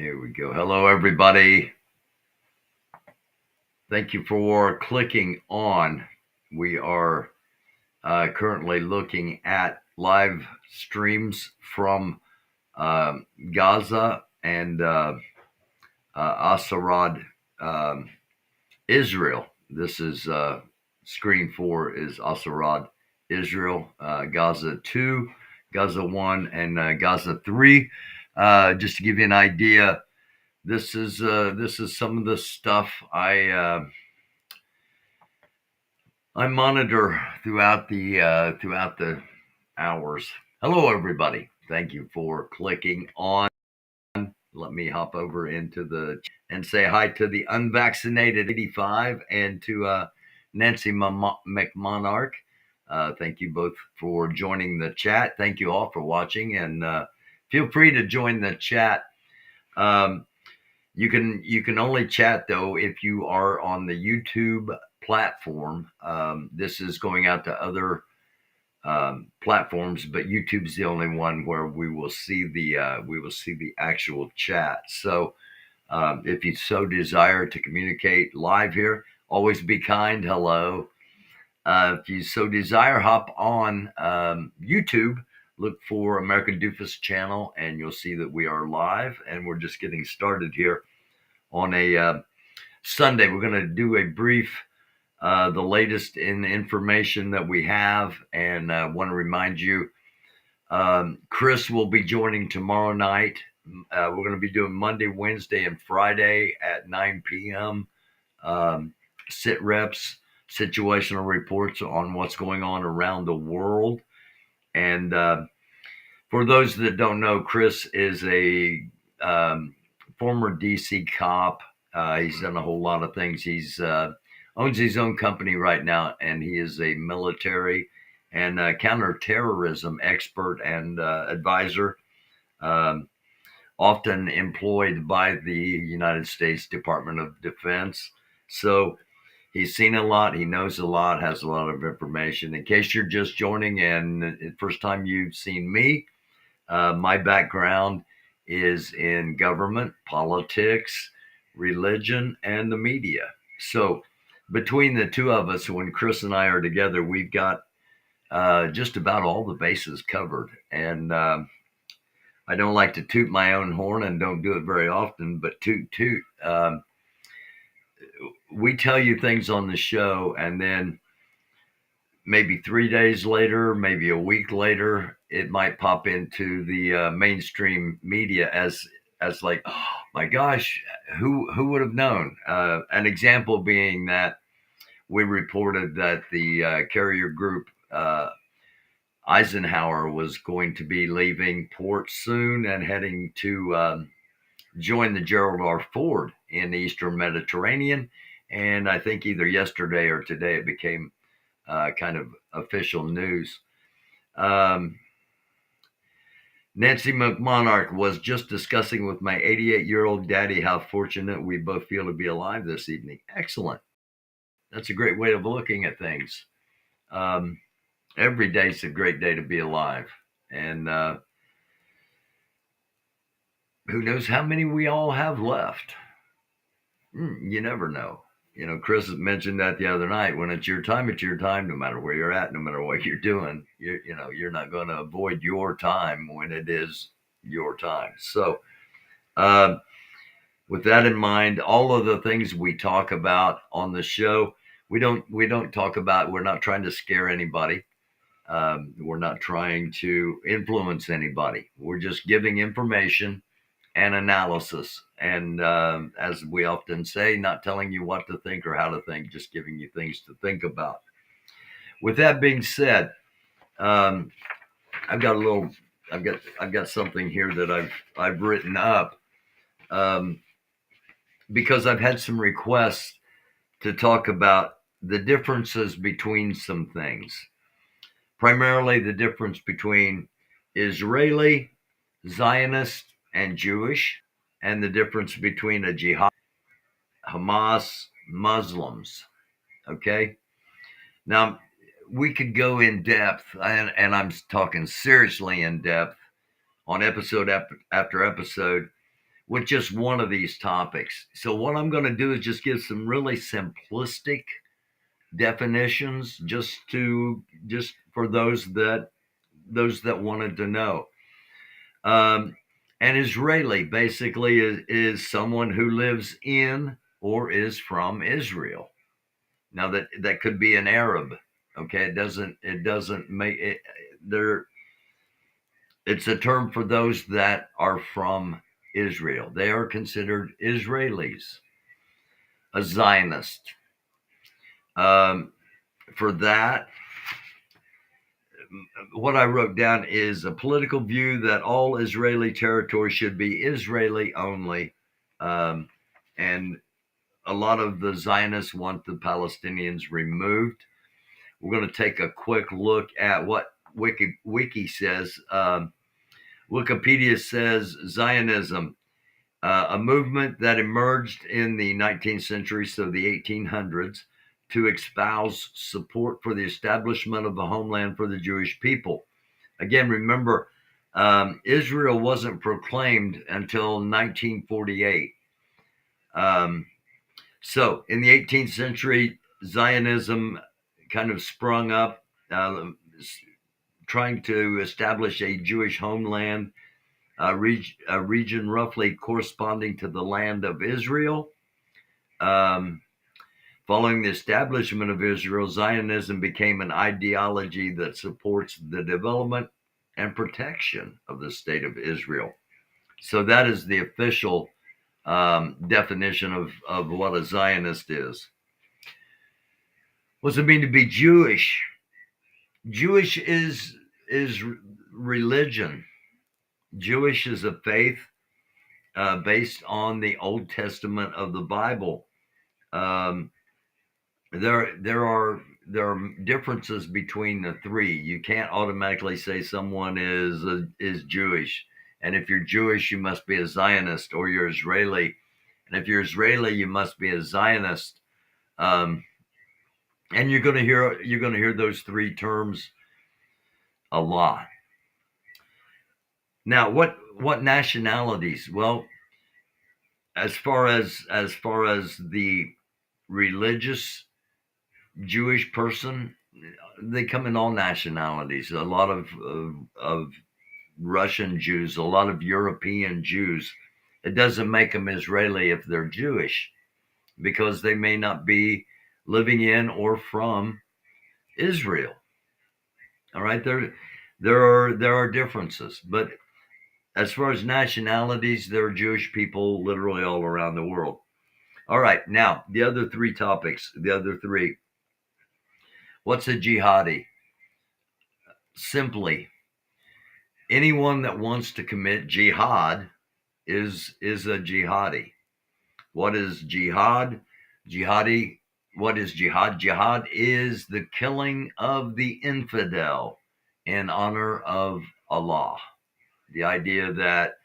Here we go. Hello, everybody. Thank you for clicking on. We are currently looking at live streams from Gaza and Asarad, Israel. This is screen 4 is Asarad, Israel, Gaza 2, Gaza 1, and Gaza 3. Just to give you an idea, this is some of the stuff I monitor throughout the hours. Hello, everybody. Thank you for clicking on. Let me hop over into and say hi to the unvaccinated 85 and to Nancy McMonarch. Thank you both for joining the chat. Thank you all for watching, and feel free to join the chat. You can only chat though if you are on the YouTube platform. This is going out to other platforms, but YouTube's the only one where we will see the actual chat. So if you so desire to communicate live here, always be kind. Hello. If you so desire, hop on YouTube. Look for American Doofus channel, and you'll see that we are live, and we're just getting started here on a Sunday. We're going to do a brief, the latest in information that we have, and want to remind you, Chris will be joining tomorrow night. We're going to be doing Monday, Wednesday, and Friday at 9 p.m. Sit reps, situational reports on what's going on around the world. And for those that don't know, Chris is a former DC cop. He's done a whole lot of things. He's owns his own company right now, and he is a military and counterterrorism expert and advisor, often employed by the United States Department of Defense. So he's seen a lot, he knows a lot, has a lot of information. In case you're just joining and the first time you've seen me, my background is in government, politics, religion, and the media. So between the two of us, when Chris and I are together, we've got just about all the bases covered. And I don't like to toot my own horn and don't do it very often, but toot. We tell you things on the show, and then maybe 3 days later, maybe a week later, it might pop into the mainstream media as like, oh my gosh, who would have known? An example being that we reported that the carrier group Eisenhower was going to be leaving port soon and heading to join the Gerald R. Ford in the Eastern Mediterranean. And I think either yesterday or today it became kind of official news. Nancy McMonarch was just discussing with my 88-year-old daddy how fortunate we both feel to be alive this evening. Excellent. That's a great way of looking at things. Every day's a great day to be alive. And who knows how many we all have left? You never know. You know, Chris mentioned that the other night. When it's your time, no matter where you're at, no matter what you're doing. You're not going to avoid your time when it is your time. So with that in mind, all of the things we talk about on the show, we don't talk about, we're not trying to scare anybody. We're not trying to influence anybody. We're just giving information and analysis. And as we often say, not telling you what to think or how to think, just giving you things to think about. With that being said, I've got something here that I've written up because I've had some requests to talk about the differences between some things. Primarily the difference between Israeli, Zionist, and Jewish, and the difference between a jihad, Hamas, Muslims. Okay? Now, we could go in depth, and I'm talking seriously in depth on episode after episode with just one of these topics. So what I'm going to do is just give some really simplistic definitions, just for those that wanted to know. Um, an Israeli basically is someone who lives in or is from Israel. Now that could be an Arab. Okay, it doesn't make it there. It's a term for those that are from Israel. They are considered Israelis. A Zionist. Um, for that, what I wrote down is a political view that all Israeli territory should be Israeli only. Um, and a lot of the Zionists want the Palestinians removed. We're going to take a quick look at what Wiki says. Wikipedia says Zionism, a movement that emerged in the 19th century, so the 1800s, to espouse support for the establishment of a homeland for the Jewish people. Again, remember, Israel wasn't proclaimed until 1948. So in the 18th century, Zionism kind of sprung up, trying to establish a Jewish homeland, a region roughly corresponding to the land of Israel. Following the establishment of Israel, Zionism became an ideology that supports the development and protection of the state of Israel. So that is the official definition of what a Zionist is. What does it mean to be Jewish? Jewish is religion. Jewish is a faith based on the Old Testament of the Bible. There are differences between the three. You can't automatically say someone is Jewish, and if you're Jewish, you must be a Zionist, or you're Israeli, and if you're Israeli, you must be a Zionist. And you're going to hear those three terms a lot. Now, what nationalities? Well, as far as the religious Jewish person, they come in all nationalities. A lot of Russian Jews, a lot of European Jews. It doesn't make them Israeli if they're Jewish, because they may not be living in or from Israel. All right, there are differences, but as far as nationalities, there are Jewish people literally all around the world. All right, now the other three topics. The other three. What's a jihadi? Simply, anyone that wants to commit jihad is a jihadi. What is jihad? What is jihad? Jihad is the killing of the infidel in honor of Allah. The idea that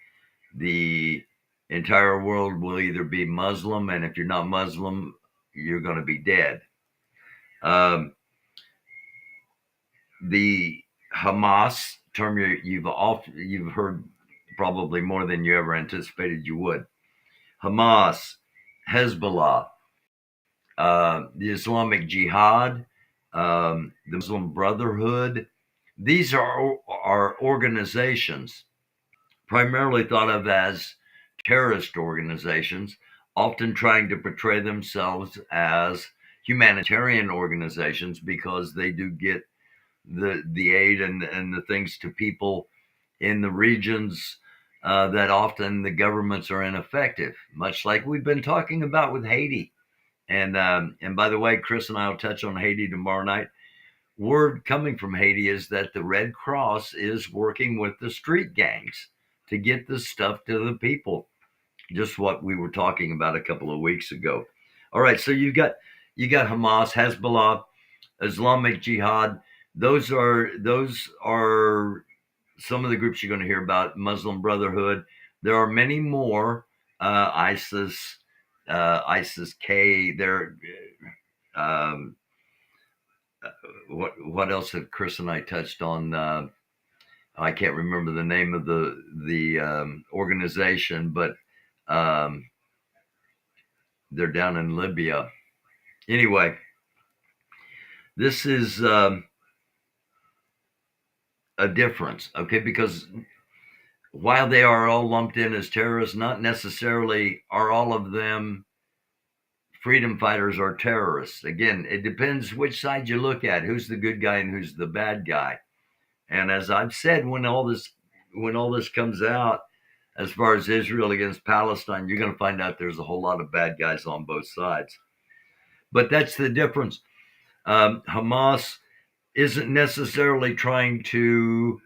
the entire world will either be Muslim, and if you're not Muslim, you're going to be dead. The Hamas term you've heard probably more than you ever anticipated you would. Hamas, Hezbollah, the Islamic Jihad, the Muslim Brotherhood. These are organizations primarily thought of as terrorist organizations, often trying to portray themselves as humanitarian organizations because they do get the aid and the things to people in the regions that often the governments are ineffective, much like we've been talking about with Haiti. And by the way, Chris and I will touch on Haiti tomorrow night. Word coming from Haiti is that the Red Cross is working with the street gangs to get this stuff to the people. Just what we were talking about a couple of weeks ago. All right, so you got Hamas, Hezbollah, Islamic Jihad. Those are some of the groups you're going to hear about. Muslim Brotherhood. There are many more. ISIS, ISIS-K. There. What else have Chris and I touched on? I can't remember the name of the organization, but Um, they're down in Libya. Anyway, this is a difference, okay? Because while they are all lumped in as terrorists, not necessarily are all of them freedom fighters or terrorists. Again, it depends which side you look at, who's the good guy and who's the bad guy. And as I've said, when all this comes out, as far as Israel against Palestine, you're going to find out there's a whole lot of bad guys on both sides. But that's the difference. Hamas isn't necessarily trying to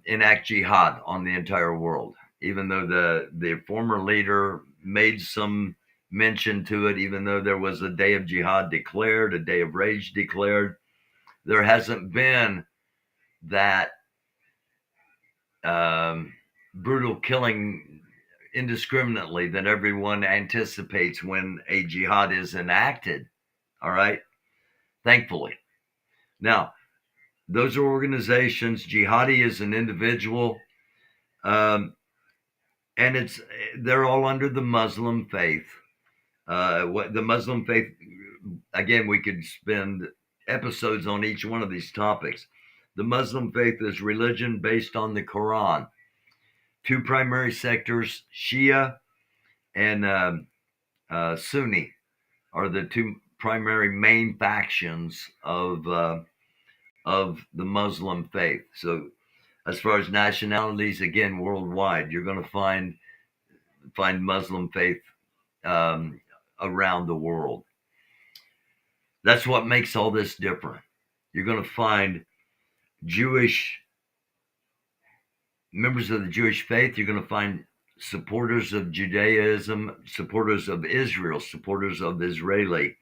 enact jihad on the entire world, even though the former leader made some mention to it, even though there was a day of jihad declared, a day of rage declared. There hasn't been that brutal killing indiscriminately that everyone anticipates when a jihad is enacted. All right. Thankfully. Now, those are organizations. Jihadi is an individual. And they're all under the Muslim faith. What the Muslim faith, again, we could spend episodes on each one of these topics. The Muslim faith is religion based on the Quran. Two primary sectors, Shia and Sunni, are the two primary main factions of the Muslim faith. So, as far as nationalities, again, worldwide, you're going to find Muslim faith around the world. That's what makes all this different. You're going to find members of the Jewish faith. You're going to find supporters of Judaism, supporters of Israel, supporters of Israeli.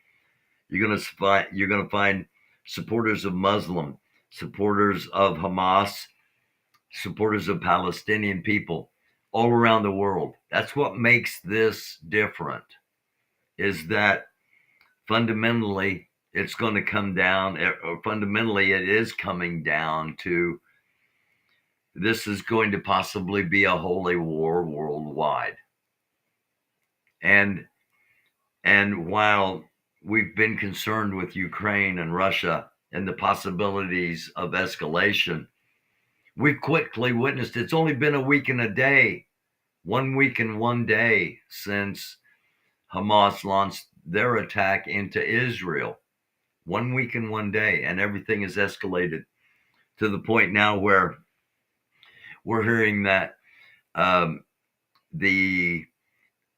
You're going to find supporters of Muslim, supporters of Hamas, supporters of Palestinian people all around the world. That's what makes this different, is that fundamentally it's going to come down, or fundamentally it is coming down to, this is going to possibly be a holy war worldwide. And while we've been concerned with Ukraine and Russia and the possibilities of escalation, we've quickly witnessed, it's only been a week and a day, 1 week and 1 day since Hamas launched their attack into Israel. 1 week and 1 day, and everything has escalated to the point now where we're hearing that the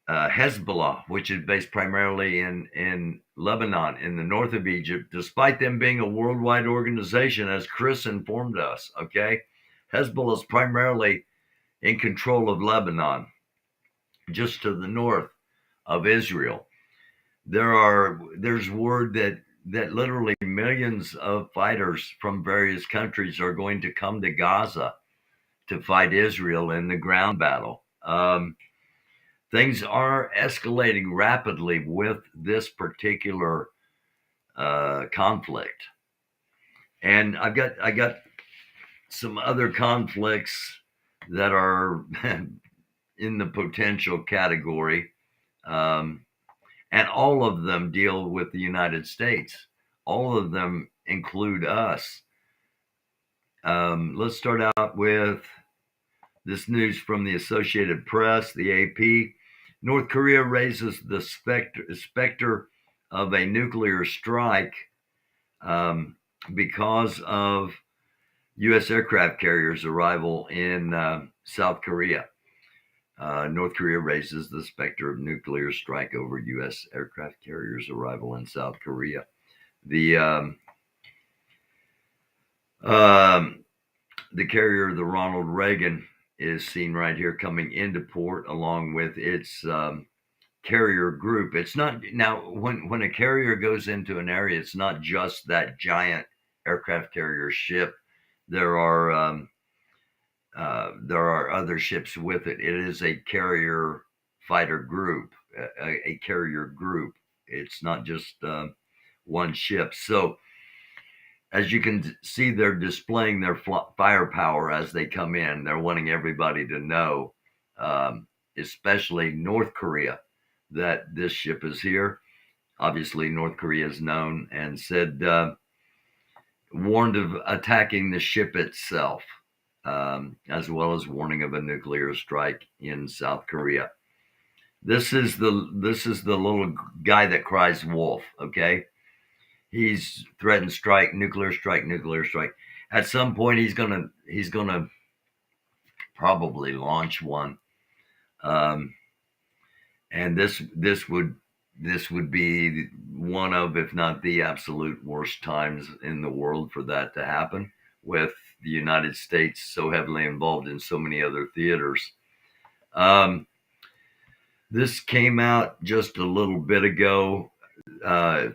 Hezbollah, which is based primarily in Lebanon, in the north of Egypt, despite them being a worldwide organization, as Chris informed us, okay, Hezbollah is primarily in control of Lebanon, just to the north of Israel. There's word that literally millions of fighters from various countries are going to come to Gaza to fight Israel in the ground battle. Things are escalating rapidly with this particular conflict, and I got some other conflicts that are in the potential category, and all of them deal with the United States. All of them include us. Let's start out with this news from the Associated Press, the AP. North Korea raises the specter of a nuclear strike because of U.S. aircraft carriers' arrival in South Korea. North Korea raises the specter of nuclear strike over U.S. aircraft carriers' arrival in South Korea. The carrier, the Ronald Reagan, is seen right here coming into port along with its carrier group. It's not, now when a carrier goes into an area, it's not just that giant aircraft carrier ship. There are other ships with it. It is a carrier fighter group, a carrier group. It's not just one ship. So, as you can see, they're displaying their firepower as they come in. They're wanting everybody to know especially North Korea, that this ship is here. Obviously, North Korea is known and said, warned of attacking the ship itself, as well as warning of a nuclear strike in South Korea. This is the little guy that cries wolf. Okay, he's threatened strike, nuclear strike, nuclear strike. At some point, he's gonna probably launch one, and this would be one of, if not the absolute worst times in the world for that to happen, with the United States so heavily involved in so many other theaters. This came out just a little bit ago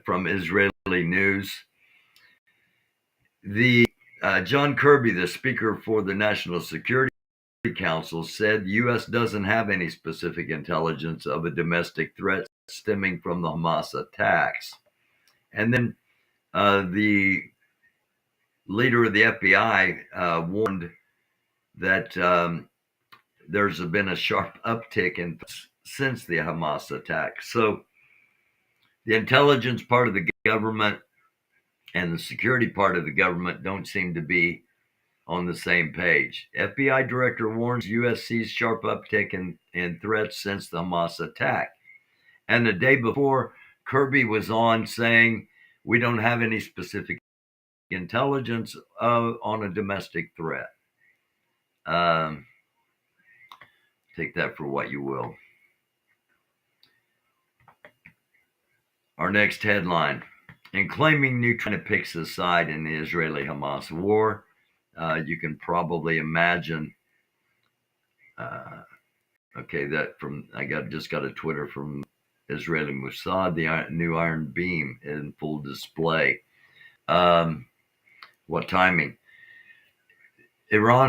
from Israeli news. The John Kirby, the Speaker for the National Security Council, said the U.S. doesn't have any specific intelligence of a domestic threat stemming from the Hamas attacks. And then the leader of the FBI warned that there's been a sharp uptick since the Hamas attack. So the intelligence part of the government and the security part of the government don't seem to be on the same page. FBI director warns U.S. sees sharp uptick in threats since the Hamas attack. And the day before, Kirby was on saying, we don't have any specific intelligence on a domestic threat. Take that for what you will. Our next headline: in claiming neutral picks a side in the Israeli-Hamas war. You can probably imagine. That from just got a Twitter from Israeli Mossad, the new Iron Beam in full display. What timing? Israel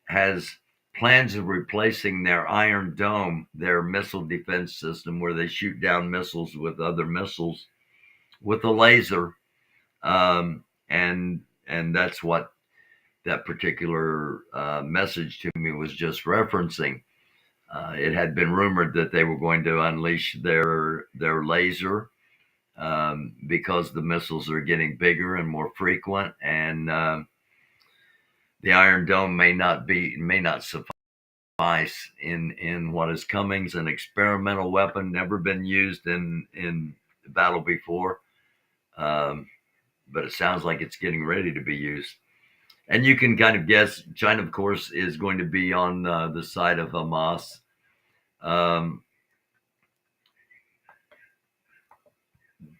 has plans of replacing their Iron Dome, their missile defense system, where they shoot down missiles with other missiles, with a laser, and that's what that particular message to me was just referencing. It had been rumored that they were going to unleash their laser because the missiles are getting bigger and more frequent, and the Iron Dome may not suffice in what is coming. It's an experimental weapon, never been used in battle before, but it sounds like it's getting ready to be used. And you can kind of guess, China, of course, is going to be on the side of Hamas.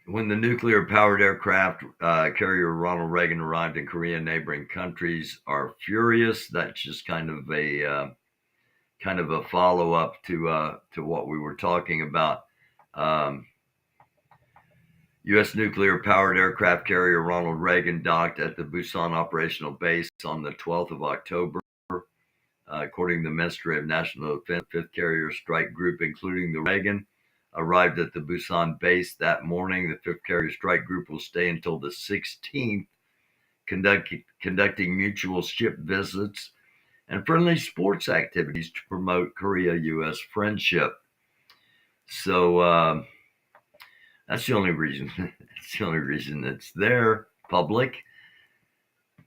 When the nuclear-powered aircraft carrier Ronald Reagan arrived in Korea, neighboring countries are furious. That's just kind of a follow-up to what we were talking about. U.S. nuclear-powered aircraft carrier Ronald Reagan docked at the Busan operational base on the 12th of October. According to the Ministry of National Defense, 5th Carrier Strike Group, including the Reagan, arrived at the Busan base that morning. The 5th Carrier Strike Group will stay until the 16th, conducting mutual ship visits and friendly sports activities to promote Korea-U.S. friendship. So that's the only reason. That's the only reason it's there. Public,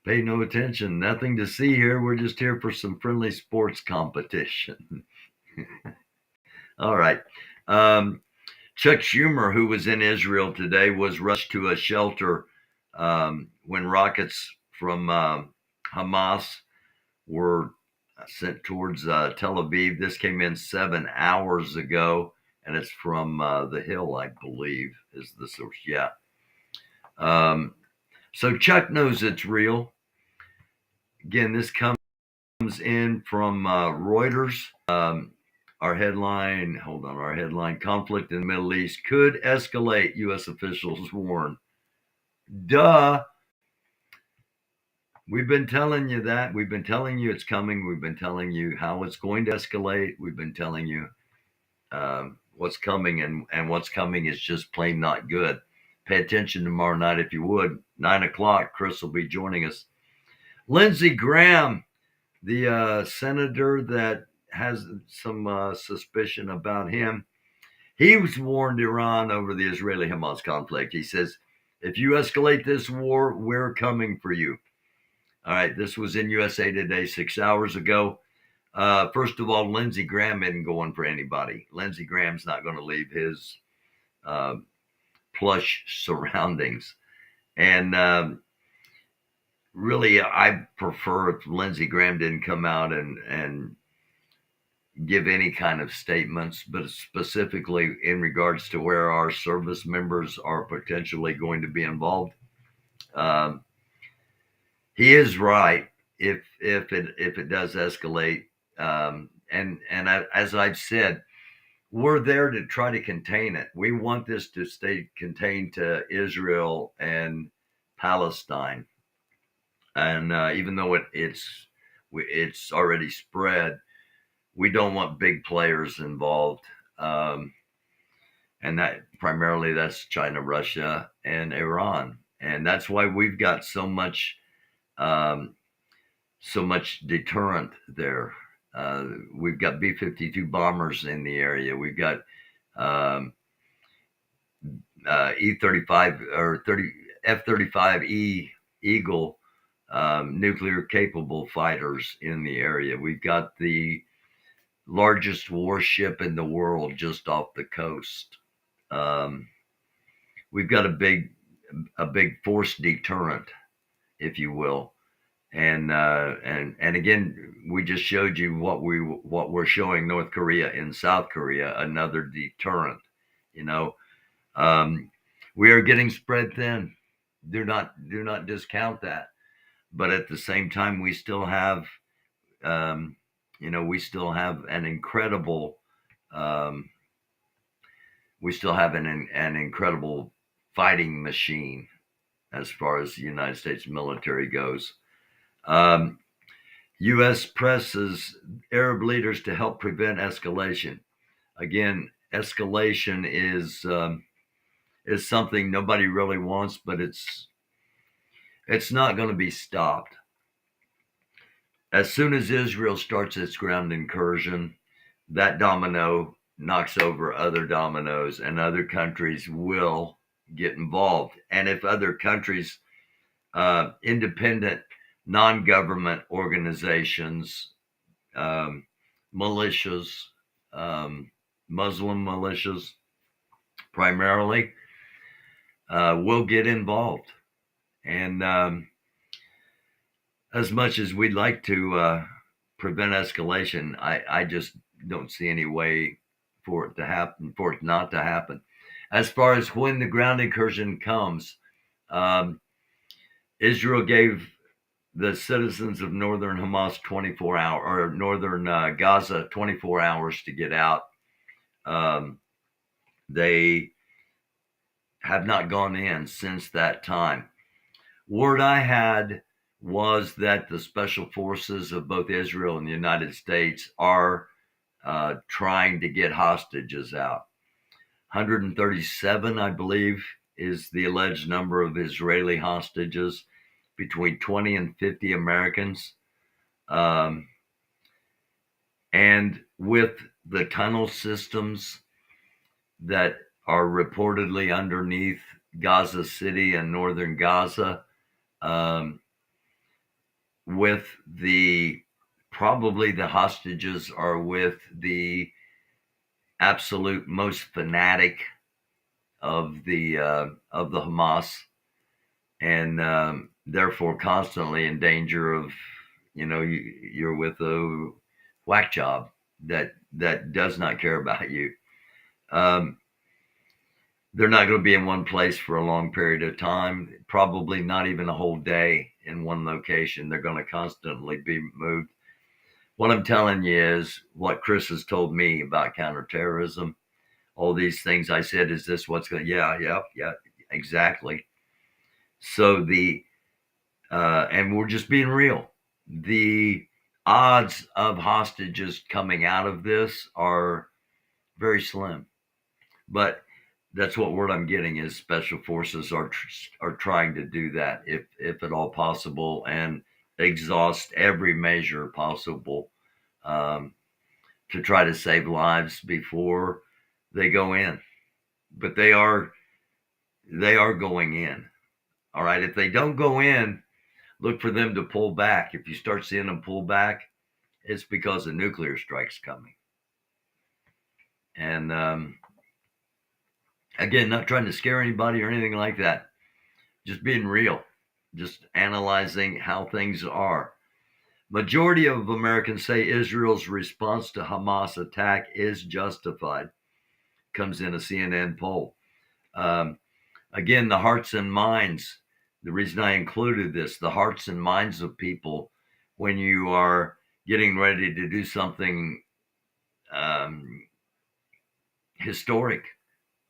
pay no attention. Nothing to see here. We're just here for some friendly sports competition. All right. Chuck Schumer, who was in Israel today, was rushed to a shelter when rockets from Hamas were sent towards Tel Aviv. This came in 7 hours ago, and it's from The Hill, I believe, is the source. Yeah. So Chuck knows it's real. Again, this comes in from Reuters. Our headline, conflict in the Middle East could escalate, U.S. officials warn. Duh. We've been telling you that. We've been telling you it's coming. We've been telling you how it's going to escalate. We've been telling you what's coming, and what's coming is just plain not good. Pay attention tomorrow night if you would. 9 o'clock, Chris will be joining us. Lindsey Graham The senator that has some suspicion about him, he was warned Iran over the Israeli-Hamas conflict. He says, if you escalate this war, we're coming for you. All right, this was in USA Today 6 hours ago. First of all, Lindsey Graham isn't going for anybody. Lindsey Graham's not going to leave his uh, plush surroundings. And really, I prefer if Lindsey Graham didn't come out and give any kind of statements, but specifically in regards to where our service members are potentially going to be involved. Um, he is right if it does escalate. As I've said, we're there to try to contain it. We want this to stay contained to Israel and Palestine, and even though it's already spread, we don't want big players involved, and that primarily that's China, Russia, and Iran, and that's why we've got um, so much deterrent there. We've got B-52 bombers in the area. We've got um, E-35 or F-35E Eagle nuclear capable fighters in the area. We've got the largest warship in the world just off the coast. Um, we've got a big force deterrent, if you will. And again, we just showed you what we're showing North Korea and South Korea, another deterrent. You know, we are getting spread thin. Do not discount that. But at the same time, um, we still have an incredible, um, we still have an incredible fighting machine as far as the United States military goes. Um, U.S. presses Arab leaders to help prevent escalation. Again, escalation is something nobody really wants, but it's not going to be stopped. As soon as Israel starts its ground incursion, that domino knocks over other dominoes, and other countries will get involved. And if other countries, independent, non-government organizations, um, militias, um, Muslim militias primarily, will get involved. And as much as we'd like to prevent escalation, I just don't see any way for it to happen, for it not to happen. As far as when the ground incursion comes, um, Israel gave the citizens of northern Hamas 24 hours, or northern Gaza 24 hours to get out. Um, they have not gone in since that time. Word I had was that the special forces of both Israel and the United States are trying to get hostages out. 137, I believe, is the alleged number of Israeli hostages, between 20 and 50 Americans. Um, and with the tunnel systems that are reportedly underneath Gaza City and northern Gaza, um, with probably the hostages are with the absolute most fanatic of the Hamas, and therefore constantly in danger of, you're with a whack job that does not care about you. Um, they're not going to be in one place for a long period of time, probably not even a whole day in one location. They're going to constantly be moved. What I'm telling you is what Chris has told me about counterterrorism. All these things I said, is this what's going to, yeah, exactly. So and we're just being real. The odds of hostages coming out of this are very slim. But that's what word I'm getting is special forces are trying to do that if at all possible, and exhaust every measure possible to try to save lives before they go in. But they are going in. All right. If they don't go in, look for them to pull back. If you start seeing them pull back, it's because a nuclear strike's coming. And again, not trying to scare anybody or anything like that. Just being real. Just analyzing how things are. Majority of Americans say Israel's response to Hamas attack is justified. Comes in a CNN poll. Again, the hearts and minds. The reason I included this, the hearts and minds of people when you are getting ready to do something historic.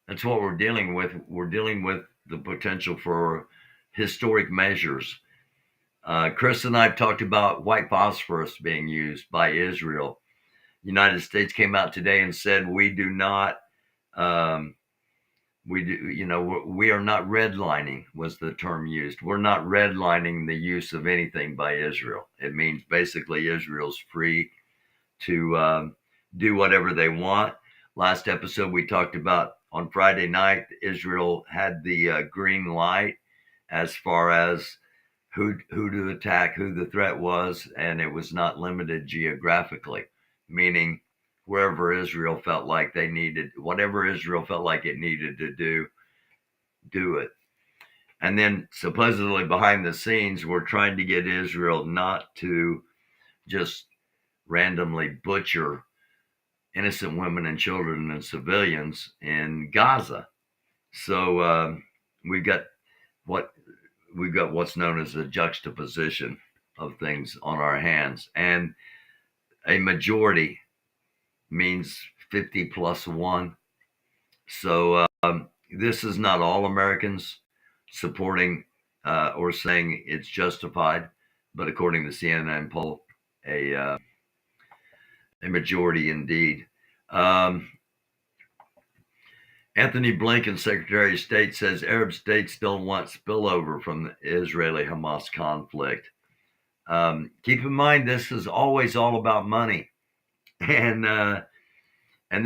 That's what we're dealing with. We're dealing with the potential for historic measures. Chris and I have talked about white phosphorus being used by Israel. United States came out today and said we do not, we are not redlining was the term used. We're not redlining the use of anything by Israel. It means basically Israel's free to do whatever they want. Last episode we talked about on Friday night, Israel had the green light as far as who to attack, who the threat was, and it was not limited geographically, meaning wherever Israel felt like they needed, whatever Israel felt like it needed to do it. And then supposedly behind the scenes, we're trying to get Israel not to just randomly butcher innocent women and children and civilians in Gaza. So we've got what's known as a juxtaposition of things on our hands, and a majority means 50 plus one. So this is not all Americans supporting or saying it's justified, but according to CNN poll, a majority indeed. Anthony Blinken, Secretary of State, says Arab states don't want spillover from the Israeli-Hamas conflict. Keep in mind, this is always all about money. And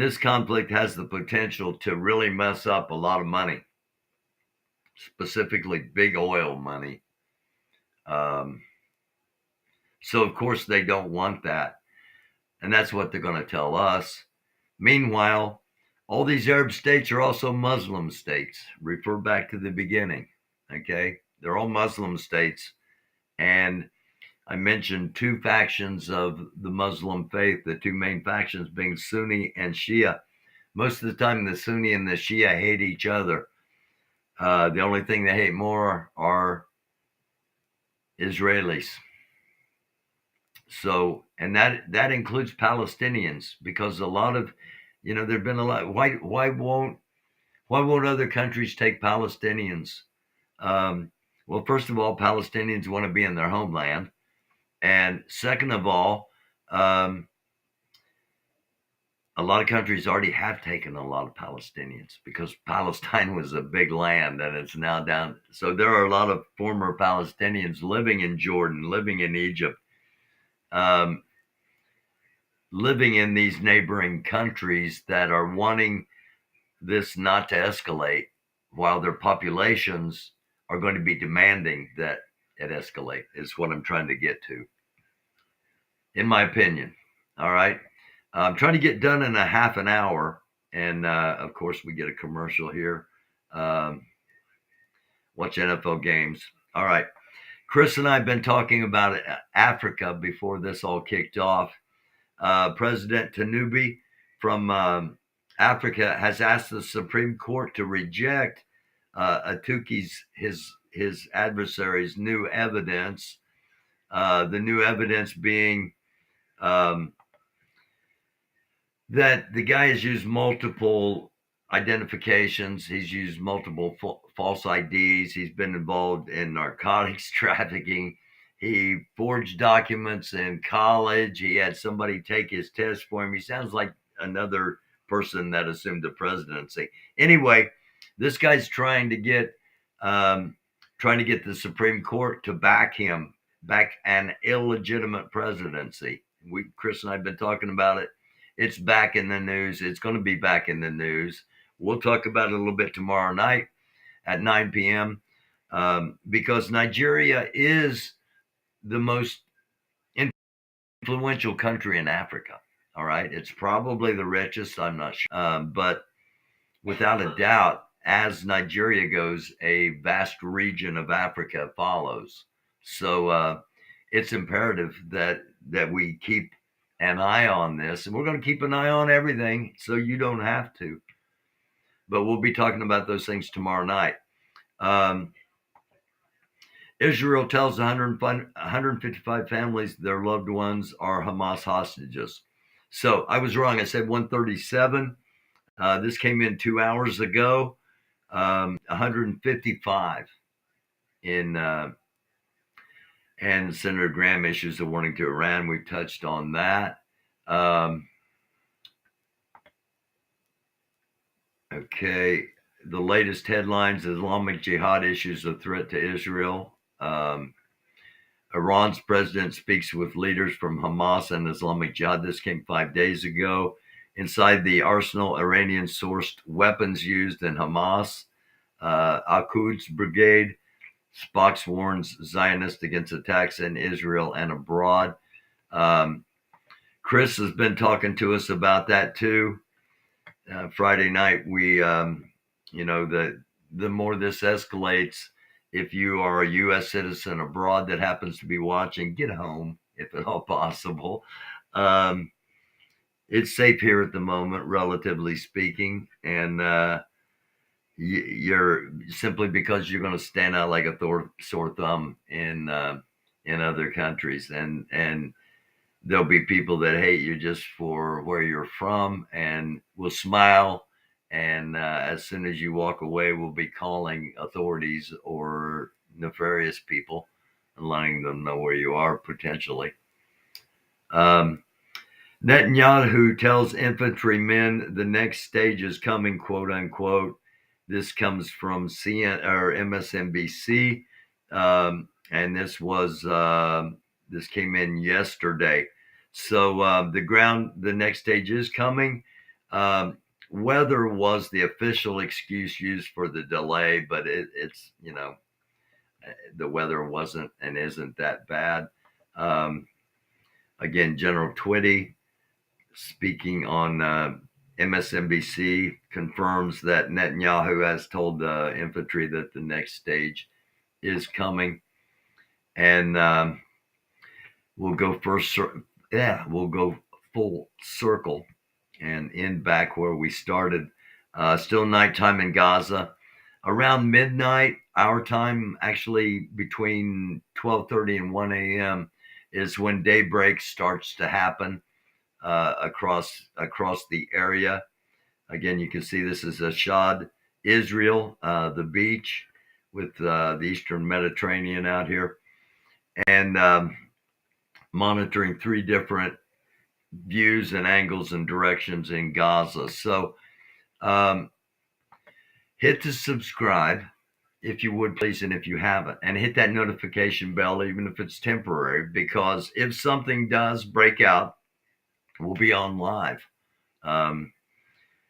this conflict has the potential to really mess up a lot of money, specifically big oil money. So, of course, they don't want that. And that's what they're going to tell us. Meanwhile, all these Arab states are also Muslim states. Refer back to the beginning, okay? They're all Muslim states. And I mentioned two factions of the Muslim faith, the two main factions being Sunni and Shia. Most of the time, the Sunni and the Shia hate each other. The only thing they hate more are Israelis. So, and that includes Palestinians, because a lot of, there've been a lot. Why won't other countries take Palestinians? Well, first of all, Palestinians want to be in their homeland, and second of all, a lot of countries already have taken a lot of Palestinians because Palestine was a big land and it's now down. So there are a lot of former Palestinians living in Jordan, living in Egypt, living in these neighboring countries that are wanting this not to escalate, while their populations are going to be demanding that it escalate, is what I'm trying to get to, in my opinion. All right. I'm trying to get done in a half an hour. And of course, we get a commercial here. Watch NFL games. All right. Chris and I have been talking about Africa before this all kicked off. President Tinubu from Africa has asked the Supreme Court to reject Atuki's his adversary's new evidence. The new evidence being that the guy has used multiple identifications. He's used multiple false IDs. He's been involved in narcotics trafficking. He forged documents in college. He had somebody take his test for him. He sounds like another person that assumed the presidency. Anyway, this guy's trying to get the Supreme Court to back him back an illegitimate presidency. Chris and I have been talking about it. It's back in the news. It's going to be back in the news. We'll talk about it a little bit tomorrow night at 9 p.m. Because Nigeria is the most influential country in Africa. All right. It's probably the richest. I'm not sure. But without a doubt, as Nigeria goes, a vast region of Africa follows. So it's imperative that we keep an eye on this, and we're going to keep an eye on everything, so you don't have to. But we'll be talking about those things tomorrow night. Israel tells 155 families their loved ones are Hamas hostages. So I was wrong. I said 137. This came in 2 hours ago. 155 in, and Senator Graham issues a warning to Iran. We've touched on that. Okay, the latest headlines: Islamic Jihad issues a threat to Israel. Iran's president speaks with leaders from Hamas and Islamic Jihad. This came 5 days ago. Inside the arsenal, Iranian-sourced weapons used in Hamas. Al-Quds brigade. Spock warns Zionists against attacks in Israel and abroad. Chris has been talking to us about that too. Friday night, we, the more this escalates, if you are a U.S. citizen abroad that happens to be watching, get home if at all possible. It's safe here at the moment, relatively speaking, and you're simply because you're going to stand out like a sore thumb in other countries, and there'll be people that hate you just for where you're from, and will smile, and as soon as you walk away, we'll be calling authorities or nefarious people and letting them know where you are potentially. Netanyahu tells infantrymen the next stage is coming, quote unquote. This comes from MSNBC, and this came in yesterday. So the next stage is coming. Weather was the official excuse used for the delay, but it's the weather wasn't and isn't that bad. Again, General Twitty, speaking on MSNBC, confirms that Netanyahu has told the infantry that the next stage is coming, and we'll go full circle and end back where we started. Still nighttime in Gaza. Around midnight, our time, actually between 12:30 and 1 a.m., is when daybreak starts to happen across the area. Again, you can see this is Ashad, Israel, the beach with the Eastern Mediterranean out here, and monitoring 3 different views and angles and directions in Gaza. So hit to subscribe if you would, please, and if you haven't, and hit that notification bell, even if it's temporary, because if something does break out, we'll be on live.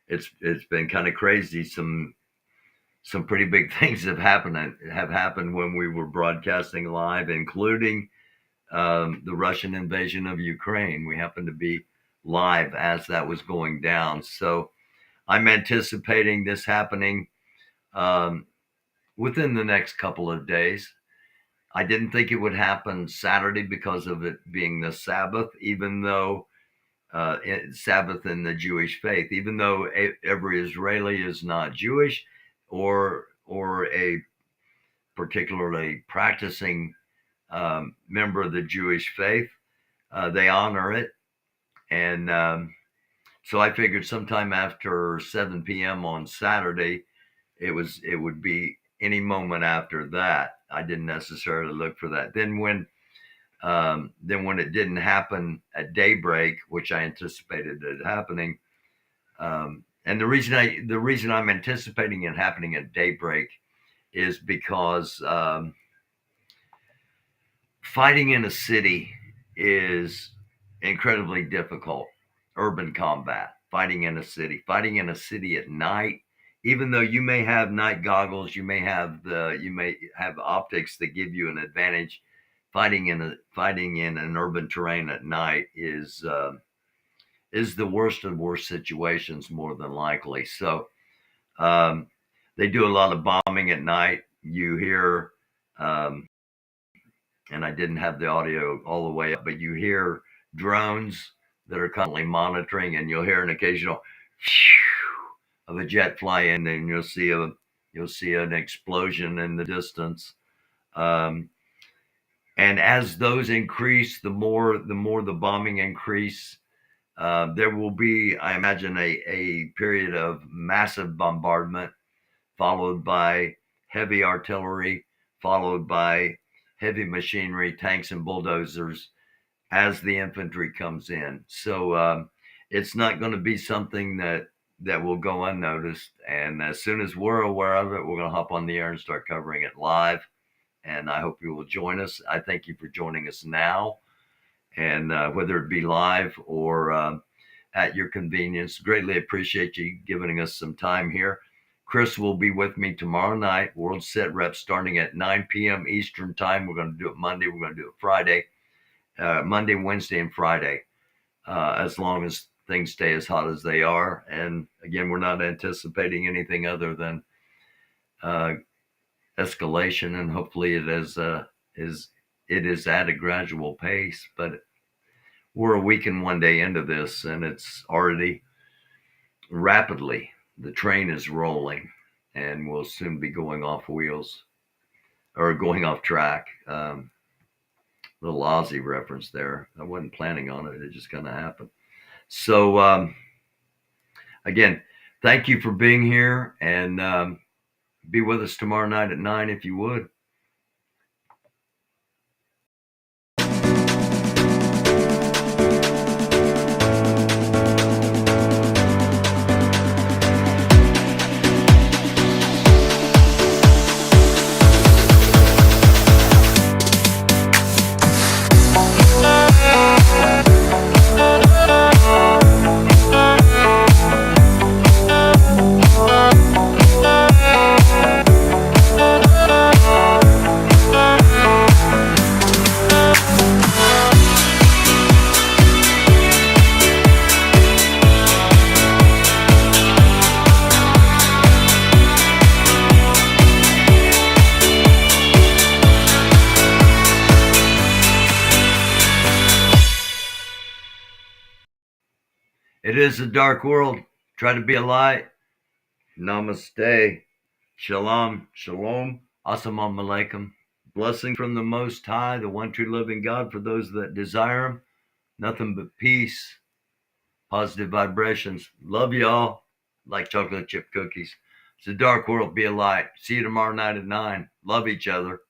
It's been kind of crazy. Some pretty big things have happened when we were broadcasting live, including the Russian invasion of Ukraine. We happened to be live as that was going down. So I'm anticipating this happening within the next couple of days. I didn't think it would happen Saturday because of it being the Sabbath, even though Sabbath in the Jewish faith, even though every Israeli is not Jewish or a particularly practicing member of the Jewish faith, they honor it. And so I figured sometime after 7 p.m. on Saturday, it would be any moment after that. I didn't necessarily look for that. Then when it didn't happen at daybreak, which I anticipated it happening, and the reason I'm anticipating it happening at daybreak is because fighting in a city is incredibly difficult. Urban combat, fighting in a city at night, even though you may have night goggles, you may have optics that give you an advantage. Fighting in an urban terrain at night is the worst of worst situations, more than likely. So um, they do a lot of bombing at night. You hear, and I didn't have the audio all the way up, but you hear drones that are constantly monitoring, and you'll hear an occasional of a jet fly in, and you'll see an explosion in the distance. Um, and as those increase, the more the bombing increase, there will be, I imagine, a period of massive bombardment, followed by heavy artillery, followed by heavy machinery, tanks and bulldozers as the infantry comes in. So it's not going to be something that will go unnoticed. And as soon as we're aware of it, we're going to hop on the air and start covering it live. And I hope you will join us. I thank you for joining us now, and whether it be live or at your convenience. Greatly appreciate you giving us some time here. Chris will be with me tomorrow night, World Set Rep, starting at 9 p.m. Eastern Time. We're going to do it Monday. We're going to do it Friday, Monday, Wednesday, and Friday, as long as things stay as hot as they are. And again, we're not anticipating anything other than escalation, and hopefully it is at a gradual pace. But we're a week and 1 day into this, and it's already rapidly, the train is rolling, and we'll soon be going off wheels or going off track. Little Aussie reference there. I wasn't planning on it. It just kind of happened. So again, thank you for being here, and be with us tomorrow night at 9 if you would. It is a dark world. Try to be a light. Namaste. Shalom. Shalom. Assalamu alaikum. Blessing from the Most High, the one true living God, for those that desire Him. Nothing but peace, positive vibrations. Love y'all. Like chocolate chip cookies. It's a dark world. Be a light. See you tomorrow night at 9. Love each other.